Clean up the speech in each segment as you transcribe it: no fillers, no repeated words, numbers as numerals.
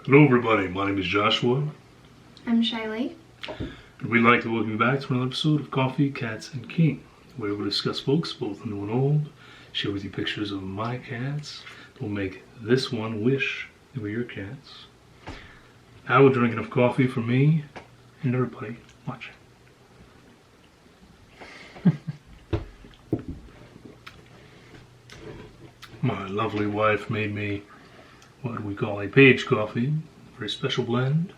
Hello everybody, my name is Joshua. I'm Shiley. And we'd like to welcome you back to another episode of Coffee, Cats, and King, where we discuss books, both new and old, share with you pictures of my cats, we'll make this one wish they were your cats. Now we're drinking enough coffee for me and everybody watching. My lovely wife made me what we call a page coffee, a very special blend,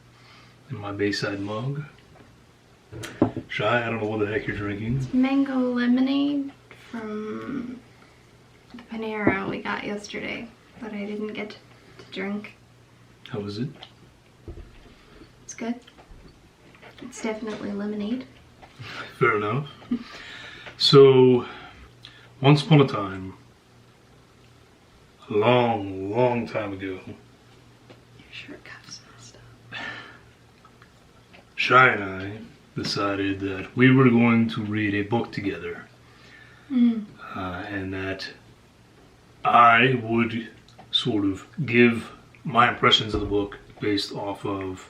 in my Bayside mug. Shy, I don't know what the heck you're drinking. Mango lemonade from the Panera we got yesterday that I didn't get to drink. How is it? It's good. It's definitely lemonade. Fair enough. So, once upon a time, a long time ago, Your shirt cuffs messed up. Shy and I decided that we were going to read a book together. And that I would sort of give my impressions of the book based off of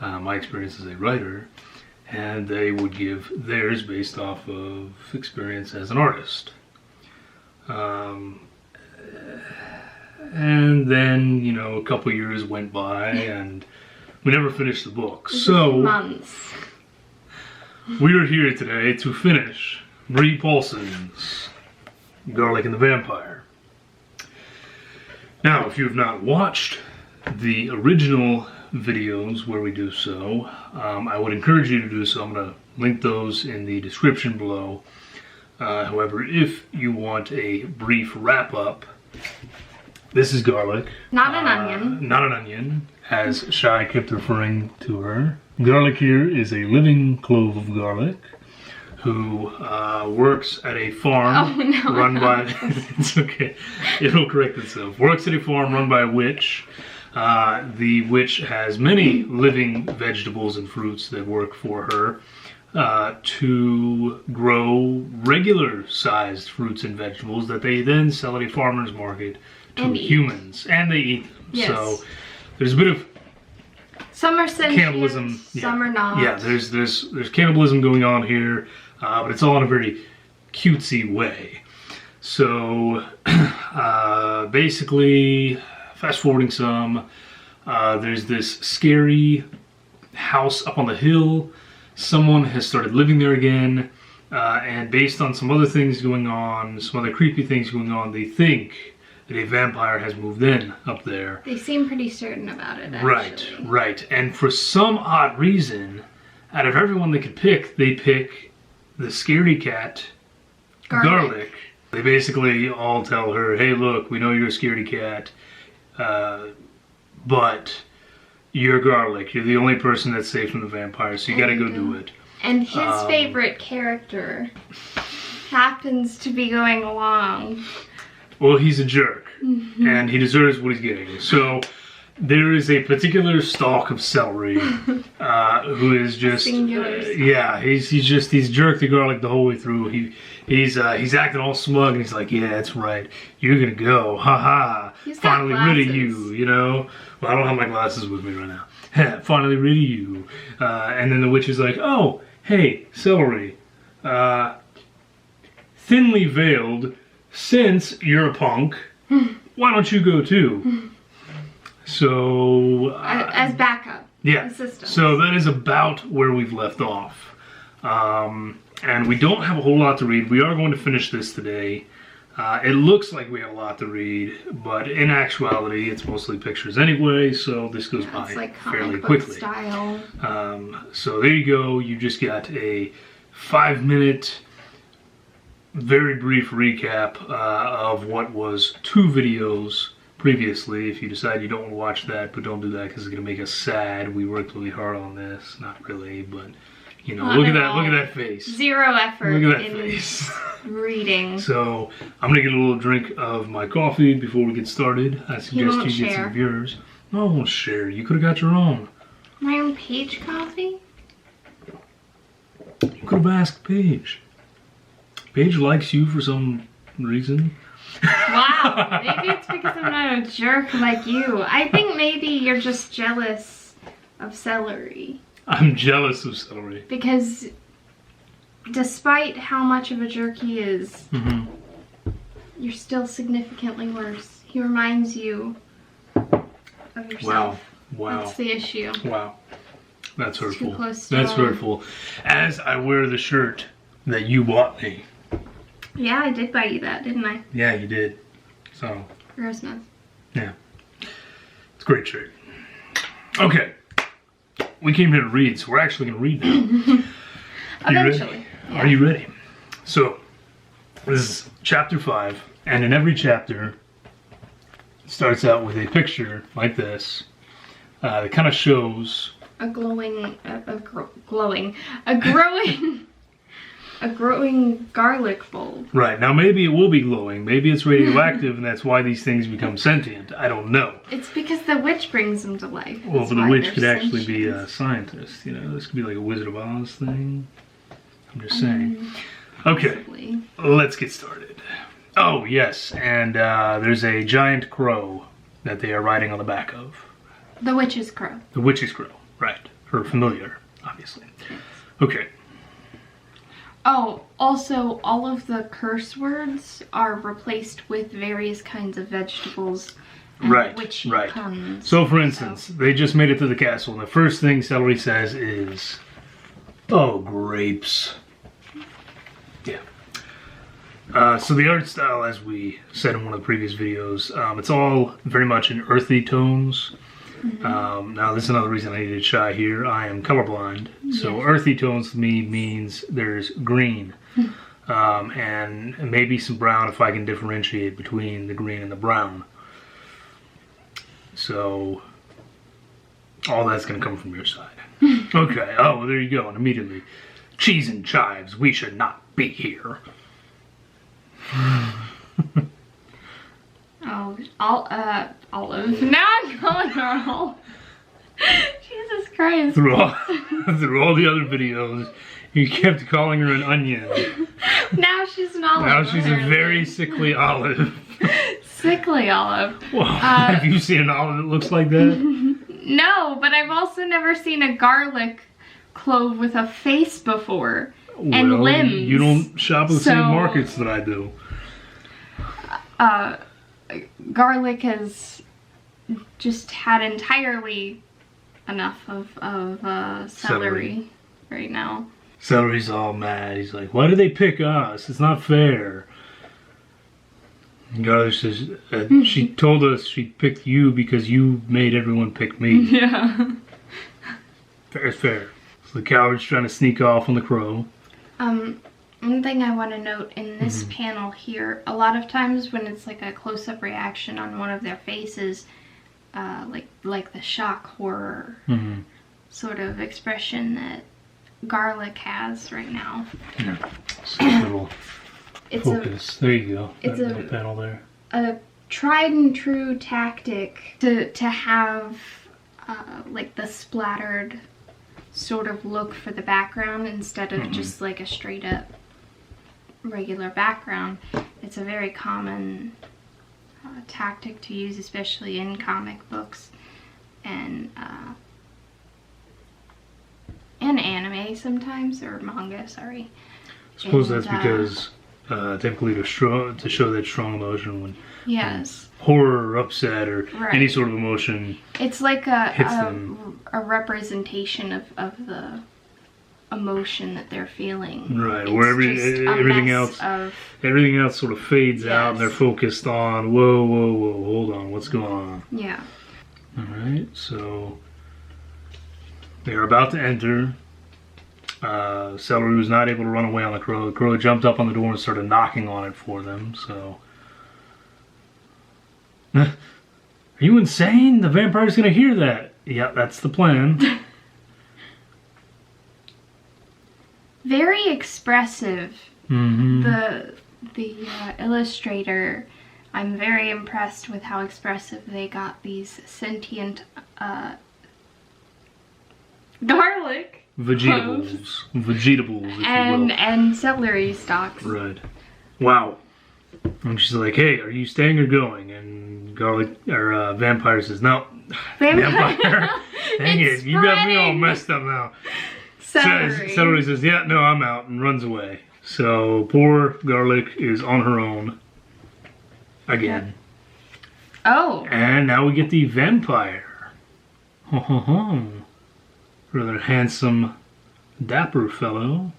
my experience as a writer, and they would give theirs based off of experience as an artist. And then, you know, a couple years went by and we never finished the book. So Months. we are here today to finish Bree Paulson's Garlic and the Vampire. Now, if you have not watched the original videos where we do so, I would encourage you to do so. I'm going to link those in the description below. However, if you want a brief wrap-up, this is garlic. Not an onion. Not an onion, as Shy kept referring to her. Garlic here is a living clove of garlic who works at a farm run by... It's okay. It'll correct itself. Works at a farm run by a witch. The witch has many living vegetables and fruits that work for her to grow regular-sized fruits and vegetables that they then sell at a farmer's market to humans, and they eat them. Yes. So there's a bit of some are sentient, cannibalism. some are not. Yeah, there's cannibalism going on here, but it's all in a very cutesy way. So basically, fast forwarding some, there's this scary house up on the hill. Someone has started living there again, and based on some other things going on, some other creepy things going on, they think that a vampire has moved in up there. They seem pretty certain about it, actually. Right. And for some odd reason, out of everyone they could pick, they pick the scaredy cat, Garlic. They basically all tell her, hey, look, we know you're a scaredy cat, but you're Garlic. You're the only person that's safe from the vampire, so you gotta go do it. And his favorite character happens to be going along. Well, he's a jerk, and he deserves what he's getting. So there is a particular stalk of celery who is just he's jerked the Garlic the whole way through. He's acting all smug, and he's like, yeah, that's right, you're gonna go, haha, finally rid of you, you know. Well, I don't have my glasses with me right now. Finally rid of you. And then the witch is like, oh, hey, celery, thinly veiled, since you're a punk, why don't you go too? So... as backup. Yeah. Assistance. So that is about where we've left off. And we don't have a whole lot to read. We are going to finish this today. It looks like we have a lot to read, but in actuality, it's mostly pictures anyway, so this goes by like fairly quickly. Style. So there you go. You just got a 5-minute... very brief recap of what was 2 videos previously. If you decide you don't want to watch that, but don't do that because it's going to make us sad. We worked really hard on this. Not really, but you know, look at that face. Zero effort Look at that in face. reading. So I'm going to get a little drink of my coffee before we get started. I suggest you get some of yours. No, I won't share. You could have got your own. My own Paige coffee? You could have asked Paige. Paige likes you for some reason. Wow, maybe it's because I'm not a jerk like you. I think maybe you're just jealous of celery. I'm jealous of celery. Because despite how much of a jerk he is, you're still significantly worse. He reminds you of yourself. Wow. That's the issue. Wow. That's hurtful. Too close to That's home. hurtful. As I wear the shirt that you bought me. Yeah, I did buy you that, didn't I? Yeah, you did. So. For Christmas. Yeah. It's a great shirt. Okay. We came here to read, so we're actually going to read now. Eventually. Yeah. Are you ready? So, this is chapter 5, and in every chapter, it starts out with a picture like this that kind of shows A growing garlic bulb. Right, now maybe it will be glowing, maybe it's radioactive and that's why these things become sentient. I don't know. It's because the witch brings them to life. Well, That's but the why witch they're could actually be sentient. a scientist, you know, this could be like a Wizard of Oz thing. I'm just saying. Okay, Possibly. let's get started. Oh, yes, and there's a giant crow that they are riding on the back of. The witch's crow. The witch's crow, right. Her familiar, obviously. Okay. Oh, also, all of the curse words are replaced with various kinds of vegetables and Right, witchy right. puns. So, for instance, they just made it to the castle, and the first thing Celery says is, "Oh, grapes." Yeah. So the art style, as we said in one of the previous videos, it's all very much in earthy tones. Now, this is another reason I needed Shy here. I am colorblind, so earthy tones to me means there's green, and maybe some brown if I can differentiate between the green and the brown. So, all that's going to come from your side. Okay, oh, there you go, and immediately, cheese and chives, we should not be here. Oh, Olive. Now I'm calling her Olive. Jesus Christ. Through all the other videos, you kept calling her an onion. Now she's an olive. Now she's a apparently. very sickly olive. sickly olive. Well, have you seen an olive that looks like that? No, but I've also never seen a garlic clove with a face before. And Well, limbs. You don't shop at the So- same markets that I do. Garlic has just had entirely enough of celery right now. Celery's all mad. He's like, why did they pick us? It's not fair. And Garlic says, she told us she picked you because you made everyone pick me. Yeah. Fair is fair. So the coward's trying to sneak off on the crow. One thing I want to note in this panel here, a lot of times when it's like a close-up reaction on one of their faces, like the shock horror sort of expression that Garlic has right now. Yeah. So a little It's focus. There you go. it's That a- little panel there. a tried and true tactic to have like the splattered sort of look for the background instead of just like a straight up regular background. It's a very common tactic to use, especially in comic books and anime sometimes, or manga, sorry. I suppose And, that's because typically to show that strong emotion when Yes. horror or upset or Right. any sort of emotion. It's like Hits them. a representation of the emotion that they're feeling. Right, It's where just a everything mess else of, everything else sort of fades out and they're Yes. focused on whoa, hold on, what's going on? yeah. Alright, so they're about to enter. Celery was not able to run away on the crow. The crow jumped up on the door and started knocking on it for them, so. Are you insane? The vampire's gonna hear that. Yeah, that's the plan. Very expressive. Mm-hmm. The illustrator, I'm very impressed with how expressive they got these sentient garlic Vegetables, if you will. and celery stalks. Right. Wow. And she's like, "Hey, are you staying or going?" And Vampire says, "No." Vampire. Dang it, you got me all messed up now. Celery says, "Yeah, no, I'm out," and runs away. So poor Garlic is on her own again. Oh. And now we get the vampire. Ho ho ho. Rather handsome, dapper fellow.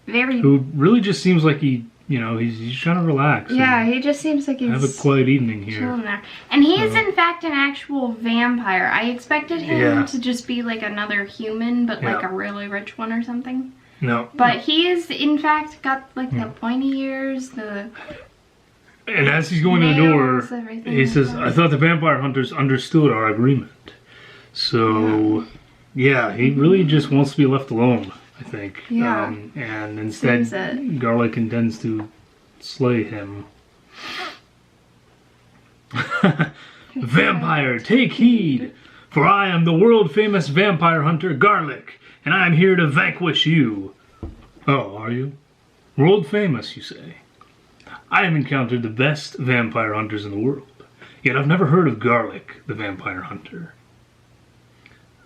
Very. Who really just seems like he's trying to relax. Yeah, he just seems like he's have a quiet evening here. Chilling there. And he is in fact an actual vampire. I expected him to just be like another human, but like a really rich one or something. No. But he is in fact got like the pointy ears, the. And as he's going to the door, he says, "I thought the vampire hunters understood our agreement." So, yeah, he really just wants to be left alone, I think. Yeah. And instead, Garlic intends to slay him. "Vampire, take heed, for I am the world-famous vampire hunter Garlic, and I am here to vanquish you." "Oh, are you? World famous, you say? I have encountered the best vampire hunters in the world, yet I've never heard of Garlic, the vampire hunter.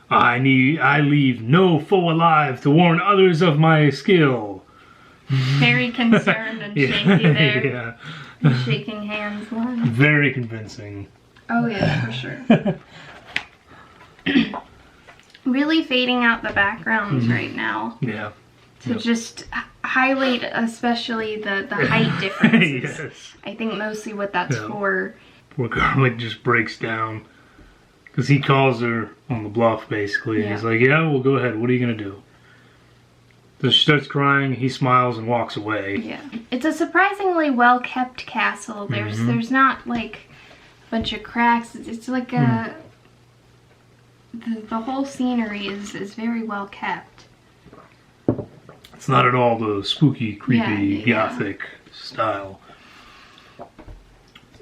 I leave no foe alive to warn others of my skill." Very concerned and shaky there. Yeah. Shaking hands. Very convincing. Oh yeah, for sure. Really fading out the backgrounds right now. Yeah. To just highlight especially the height differences. Yes. I think mostly what that's for. Poor Garlic just breaks down. Because he calls her on the bluff, basically. And he's like, "Yeah, well, go ahead. What are you going to do?" So she starts crying. He smiles and walks away. Yeah. It's a surprisingly well-kept castle. There's not, like, a bunch of cracks. It's like a... The whole scenery is very well-kept. It's not at all the spooky, creepy, gothic style.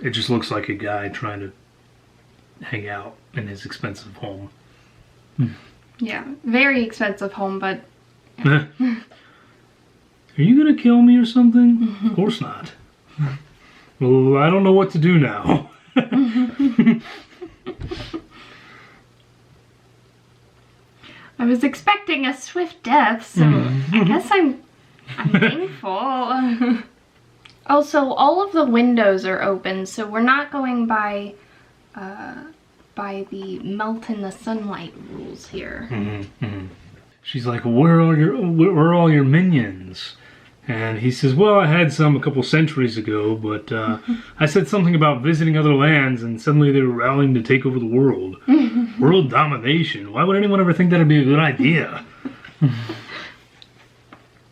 It just looks like a guy trying to hang out in his expensive home. Yeah, very expensive home, but... Are you gonna kill me or something? Of course not. Well, I don't know what to do now. I was expecting a swift death, so I guess I'm thankful. Also, all of the windows are open, so we're not going by the melt in the sunlight rules here. She's like, where are all your minions? And he says, "Well, I had some a couple centuries ago, but I said something about visiting other lands, and suddenly they were rallying to take over the world. World domination. Why would anyone ever think that'd be a good idea?"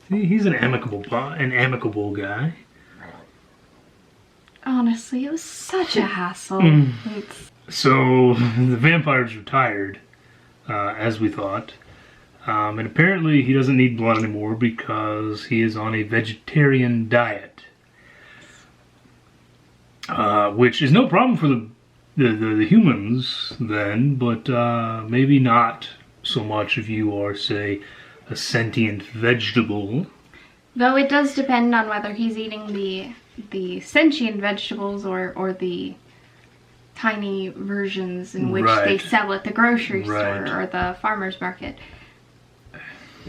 See, he's an amicable guy. Honestly, it was such a hassle. So the vampire's retired, as we thought. And apparently he doesn't need blood anymore because he is on a vegetarian diet. Which is no problem for the humans then, but maybe not so much if you are, say, a sentient vegetable. Though it does depend on whether he's eating the sentient vegetables or the tiny versions in which they sell at the grocery store or the farmer's market.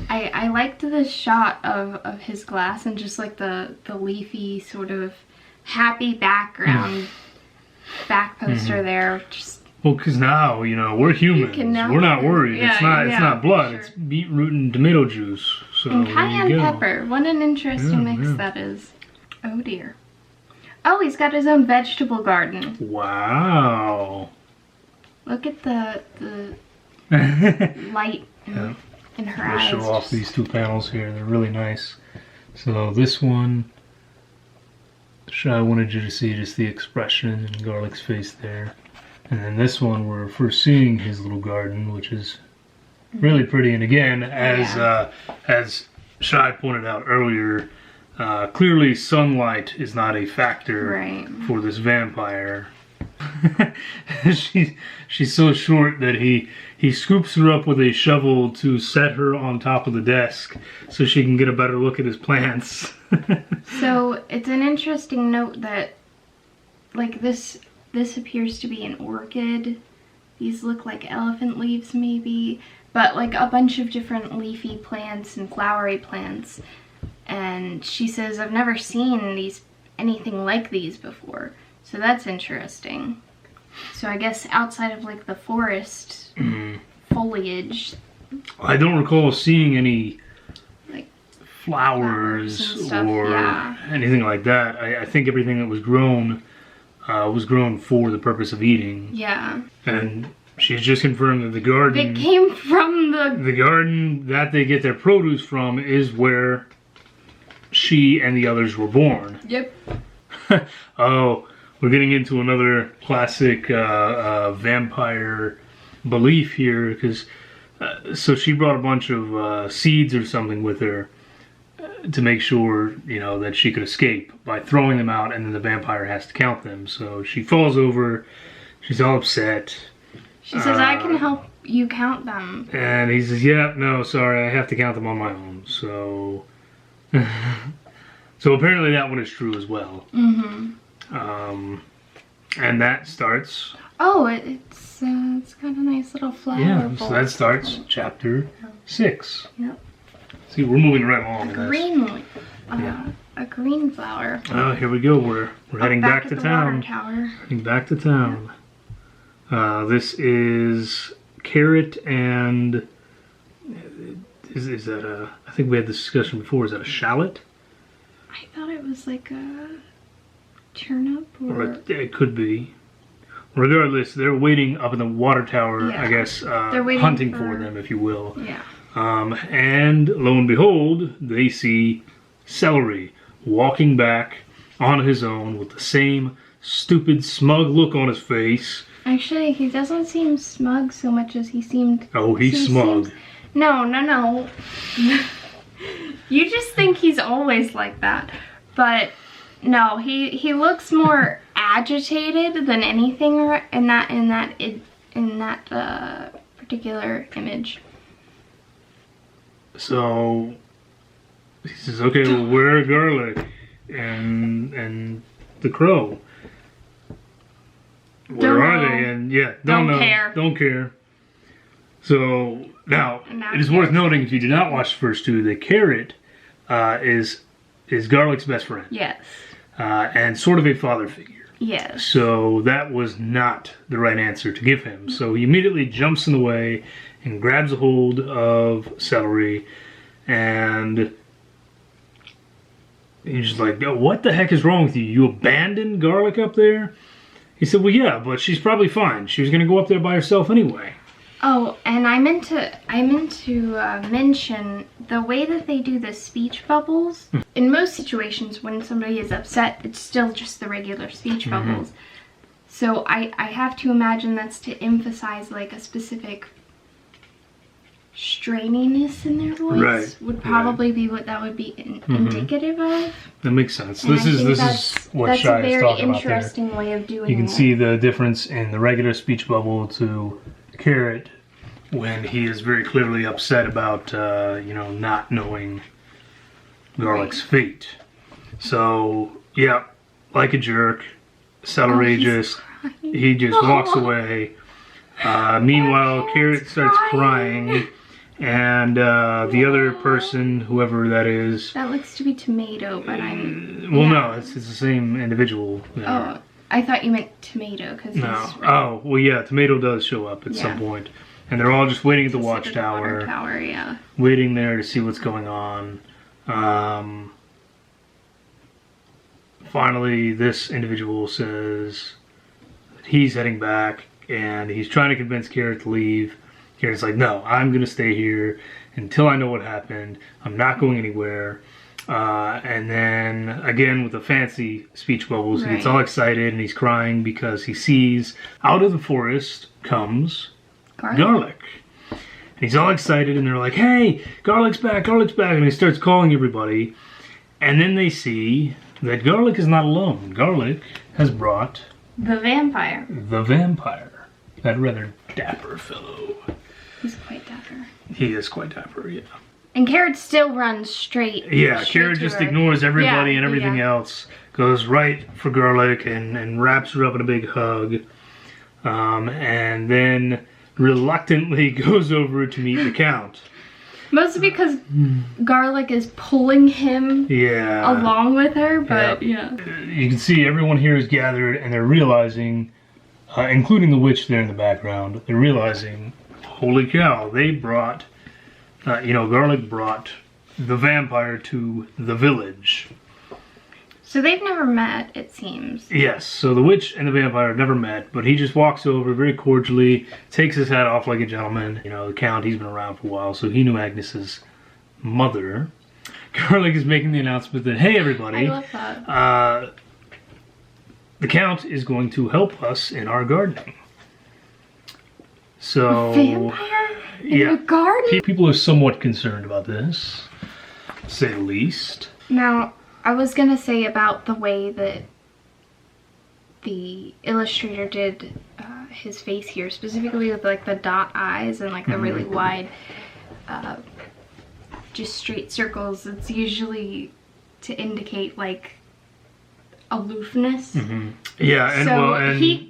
I liked the shot of his glass and just like the leafy sort of happy background back poster there. Just well, because now we're humans. We're not worried. Yeah, it's not blood. Sure. It's beetroot and tomato juice. So and cayenne pepper. What an interesting mix that is. Oh dear. Oh, he's got his own vegetable garden. Wow. Look at the light in her eyes. I'll show off these two panels here. They're really nice. So this one, I wanted you to see just the expression in Garlic's face there. And then this one, we're first seeing his little garden, which is really pretty. And again, as Shai pointed out earlier, clearly sunlight is not a factor for this vampire. she's so short that he scoops her up with a shovel to set her on top of the desk so she can get a better look at his plants. So it's an interesting note that, like, this appears to be an orchid. These look like elephant leaves maybe, but like a bunch of different leafy plants and flowery plants. And she says, I've never seen anything like these before. So that's interesting. So I guess outside of like the forest foliage, I don't recall seeing any like flowers and stuff, or anything like that. I think everything that was grown for the purpose of eating. Yeah. And she's just confirmed that the garden... They came from the garden that they get their produce from is where she and the others were born. Yep. Oh, we're getting into another classic vampire belief here, because so she brought a bunch of seeds or something with her to make sure, you know, that she could escape by throwing them out, and then the vampire has to count them. So she falls over, she's all upset. She says, I can help you count them. And he says, yeah, no, sorry, I have to count them on my own. So so apparently that one is true as well. Mm-hmm. And that starts... Oh, it's got a nice little flower. Yeah, so that starts chapter 6. Yep. See, we're moving right along. A green flower. Oh, here we go. We're heading back to town. Heading back to town. This is carrot and is that a? I think we had this discussion before. Is that a shallot? I thought it was like a turnip or it could be. Regardless, they're waiting up in the water tower. Yeah. I guess they're waiting hunting for them, if you will. Yeah. And lo and behold, they see Celery walking back on his own with the same stupid, smug look on his face. Actually, he doesn't seem smug so much as he seemed... Oh, he's smug. No. You just think he's always like that. But no, he looks more agitated than anything in that particular image. So he says, okay, well, where are Garlic and the Crow? Where are they? And yeah, don't care. So now it is worth noting, if you did not watch the first two, the carrot is Garlic's best friend. Yes. And sort of a father figure. Yes. So that was not the right answer to give him. So he immediately jumps in the way and grabs a hold of Celery, and he's just like, what the heck is wrong with you? You abandoned Garlic up there? He said, well, yeah, but she's probably fine. She was going to go up there by herself anyway. Oh, and I meant to mention the way that they do the speech bubbles. In most situations, when somebody is upset, it's still just the regular speech bubbles. So I have to imagine that's to emphasize like a specific straininess in their voice. Right. Would probably be what that would be indicative of. That makes sense. And This is what Shai is talking about there. That's a very interesting way of doing it. You can see the difference in the regular speech bubble to Carrot when he is very clearly upset about not knowing Garlic's fate. So yeah, like a jerk, Celery just walks away. Meanwhile, Carrot starts crying, and the other person, whoever that is, that looks to be Tomato, but no, it's the same individual. Oh, I thought you meant Tomato because Oh, well, yeah, Tomato does show up at some point, and they're all just waiting at the watchtower, waiting there to see what's going on. Finally, this individual says he's heading back, and he's trying to convince Carrot to leave. Carrot's like, no, I'm going to stay here until I know what happened. I'm not going anywhere. And then, again, with the fancy speech bubbles, he gets all excited, and he's crying because he sees out of the forest comes Garlic. And he's all excited, and they're like, hey, Garlic's back, and he starts calling everybody. And then they see that Garlic is not alone. Garlic has brought The vampire. The vampire. That rather dapper fellow. He's quite dapper. He is quite dapper, yeah. And Carrot still runs straight. Yeah, straight Carrot to just her. ignores everybody Yeah, and everything yeah. else. Goes right for Garlic and wraps her up in a big hug. And then reluctantly goes over to meet the Count. Mostly because Garlic is pulling him Yeah. along with her, but yeah. You can see everyone here is gathered and they're realizing, including the witch there in the background, they're realizing, holy cow, they brought, Garlic brought the vampire to the village. So they've never met, it seems. Yes, so the witch and the vampire have never met, but he just walks over very cordially, takes his hat off like a gentleman. You know, the Count, he's been around for a while, so he knew Agnes's mother. Garlic is making the announcement that, hey everybody, I love that. the Count is going to help us in our gardening. So, Vampire? In yeah. a garden? People are somewhat concerned about this, to say the least. Now, I was gonna say about the way that the illustrator did his face here, specifically with like the dot eyes and like the really wide, just straight circles. It's usually to indicate like aloofness. Yeah, and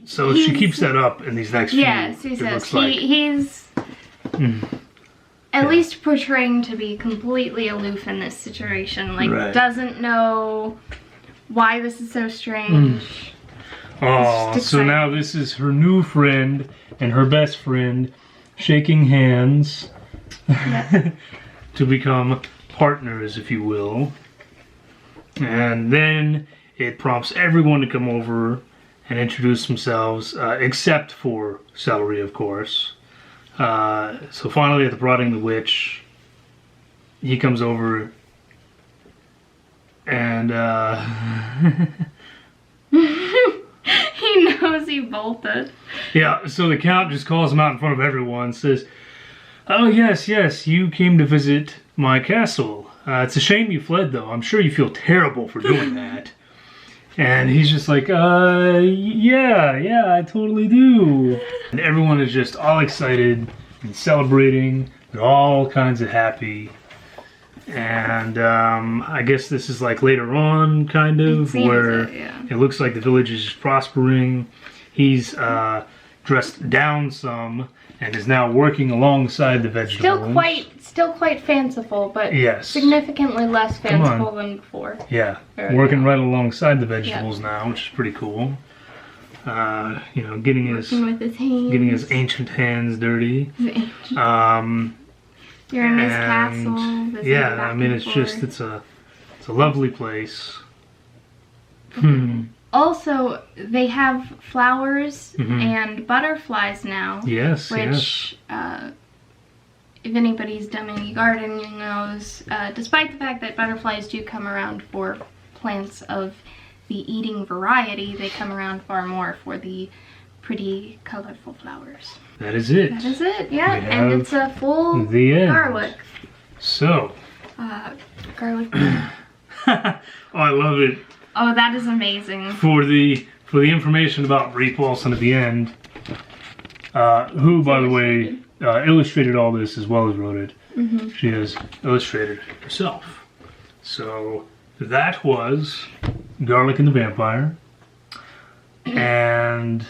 So she he's- keeps that up in these next few. Yes, he it says looks like. he's at least portraying to be completely aloof in this situation. Like, Right. doesn't know why this is so strange. Oh, It's so exciting. now this is her new friend and her best friend shaking hands Yep. to become partners, if you will. And then it prompts everyone to come over and introduce themselves, except for Celery, of course. So finally, at the prodding the witch, he comes over and He knows he bolted. yeah, so the Count just calls him out in front of everyone and says, oh yes, you came to visit my castle. It's a shame you fled though. I'm sure you feel terrible for doing that. And he's just like, yeah, I totally do. And everyone is just all excited and celebrating. They're all kinds of happy. And I guess this is like later on, kind of, seems where it, yeah. it looks like the village is prospering. He's dressed down some and is now working alongside the vegetables. Still quite fanciful, but Yes. significantly less Come on. fanciful than before. Yeah, Very working good. right alongside the vegetables now, which is pretty cool. Getting his Working with his hands. ancient hands dirty. You're in his and castle. visiting yeah, back I mean, and it's just forth. it's a lovely place. Also, they have flowers Mhm. and butterflies now. Yes, yes. Which, if anybody's done any gardening knows, despite the fact that butterflies do come around for plants of the eating variety, they come around far more for the pretty, colorful flowers. That is it. That is it, yeah. We And have it's a full the end. garlic. So, Garlic. oh, I love it. Oh, that is amazing. For the information about Brie Paulson at the end, who, by the way, illustrated all this as well as wrote it. She has illustrated it herself. So that was Garlic and the Vampire, and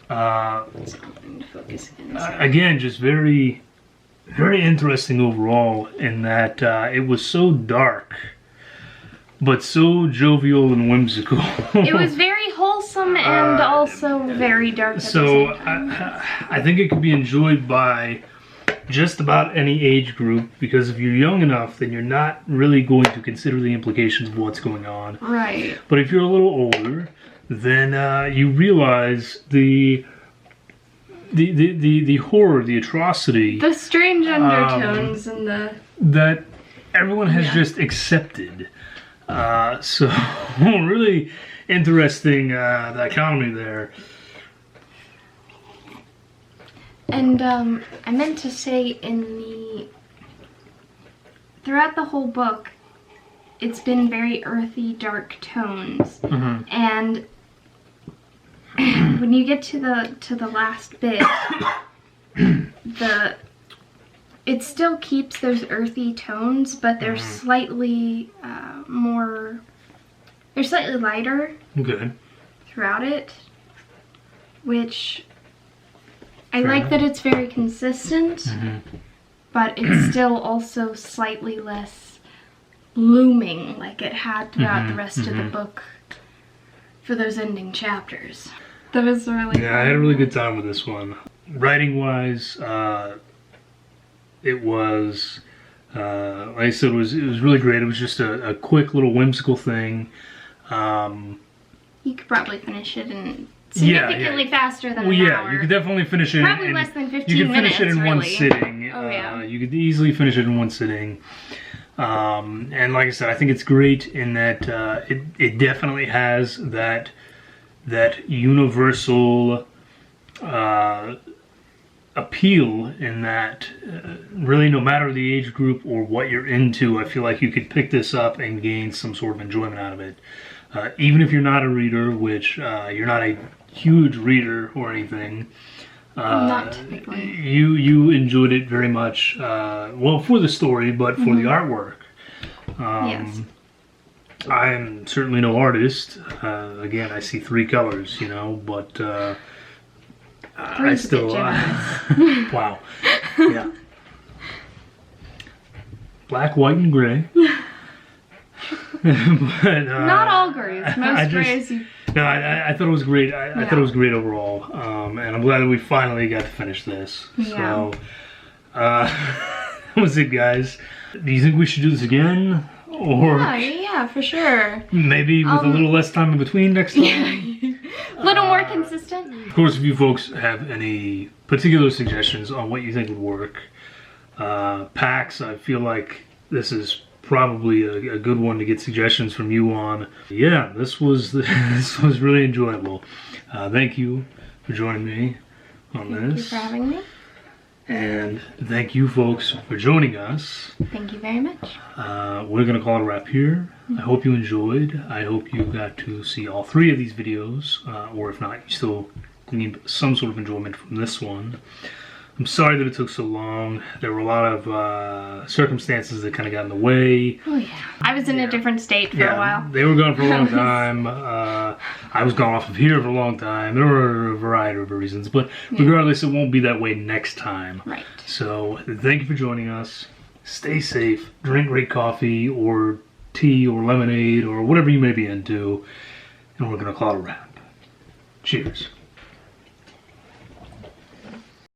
Something to focus in. again, just very, very interesting overall in that it was so dark, but so jovial and whimsical. It was very wholesome and also very dark at So the same time. I think it could be enjoyed by just about any age group, because if you're young enough, then you're not really going to consider the implications of what's going on. Right. But if you're a little older, then you realize the horror, the atrocity The strange undertones and the... that everyone has Yeah. just accepted. So really interesting dichotomy there. And I meant to say throughout the whole book, it's been very earthy, dark tones. Mm-hmm. And when you get to the last bit, it still keeps those earthy tones, but they're slightly they're slightly lighter. Good. Throughout it, which I like that it's very consistent, but it's still also slightly less blooming like it had throughout the rest of the book for those ending chapters. That was really fun. I had a really good time with this one. Writing wise, it was like I said, it was really great. It was just a quick little whimsical thing. You could probably finish it in significantly faster than an hour. You could definitely finish it. Probably less than 15 minutes. You could finish it in one sitting. Oh yeah. You could easily finish it in one sitting. And like I said, I think it's great in that it definitely has that universal appeal in that really no matter the age group or what you're into, I feel like you could pick this up and gain some sort of enjoyment out of it. Even if you're not a reader, which you're not a huge reader or anything, not typically. You enjoyed it very much, well, for the story, but for the artwork. Yes. I'm certainly no artist. Again, I see 3 colors, you know, but I still... wow. Yeah. Black, white, and gray. But, not all grays. Most grays. No, I thought it was great. I thought it was great overall, and I'm glad that we finally got to finish this. Yeah. So, that was it, guys. Do you think we should do this again, or yeah, for sure. Maybe with a little less time in between next time? A little more consistent. Of course, if you folks have any particular suggestions on what you think would work, PAX, I feel like this is probably a good one to get suggestions from you on. Yeah, this was really enjoyable. Thank you for joining me on this. Thank you for having me. And thank you folks for joining us. Thank you very much. We're going to call it a wrap here. I hope you enjoyed. I hope you got to see all 3 of these videos, or if not, you still gleaned some sort of enjoyment from this one. I'm sorry that it took so long. There were a lot of circumstances that kind of got in the way. Oh yeah. I was in a different state for a while. They were gone for a long time. I was gone off of here for a long time. There were a variety of reasons, but regardless, it won't be that way next time. Right. So thank you for joining us. Stay safe. Drink great coffee or tea or lemonade or whatever you may be into. And we're going to call it a wrap. Cheers.